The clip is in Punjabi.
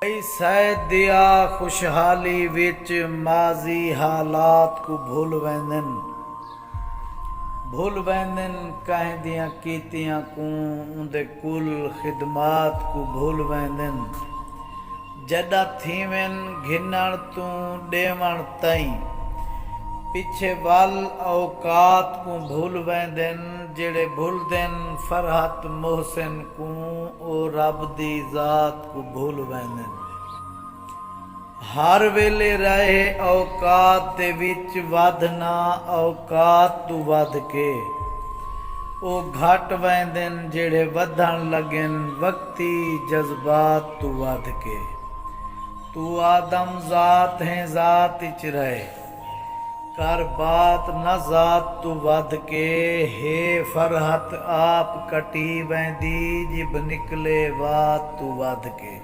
ਕਈ ਸਹਿ ਦਿਆ ਖੁਸ਼ਹਾਲੀ ਵਿੱਚ ਮਾਜ਼ੀ ਹਾਲਾਤ ਕੋ ਭੁੱਲ ਵੈਂਦਨ ਕਹਿ ਦੀਆਂ ਕੀਤੀਆਂ ਕੂ ਉਹਦੇ ਕੁਲ ਖਿਦਮਾਤ ਕੋ ਭੁੱਲ ਵੈਂਦਨ ਜਦਾ ਥੀਵਨ ਘਿਨਣ ਤੂੰ ਡੇਵਣ ਤਾਈਂ ਪਿੱਛੇ ਵੱਲ ਔਕਾਤ ਕੋ ਭੁੱਲ ਵੈਂਦਨ ਜਿਹੜੇ ਭੁੱਲਦਨ ਫਰਹਤ ਮੁਹਸਿਨ ਕੂ ਉਹ ਰੱਬ ਦੀ ਜ਼ਾਤ ਕੋ ਭੁੱਲ ਵੈਂਦਨ ਹਰ ਵੇਲੇ ਰਹੇ ਔਕਾਤ ਦੇ ਵਿੱਚ ਵਧਣਾ ਔਕਾਤ ਤੋਂ ਵੱਧ ਕੇ ਉਹ ਘਟ ਵੈਂਦਨ ਜਿਹੜੇ ਵਧਣ ਲੱਗਨ ਵਕਤੀ ਜਜ਼ਬਾਤ ਤੋਂ ਵੱਧ ਕੇ ਤੂੰ ਆਦਮ ਜ਼ਾਤ ਹੈ ਜ਼ਾਤ ਵਿੱਚ ਰਹੇ ਕਰ ਬਾਤ ਨਾ ਜ਼ਾਤ ਤੋਂ ਵੱਧ ਕੇ ਹੈ ਫਰਹਤ ਆਪ ਕਟੀ ਵੈਂਦੀ ਜਿਬ ਨਿਕਲੇ ਬਾਤ ਤੋਂ ਵੱਧ ਕੇ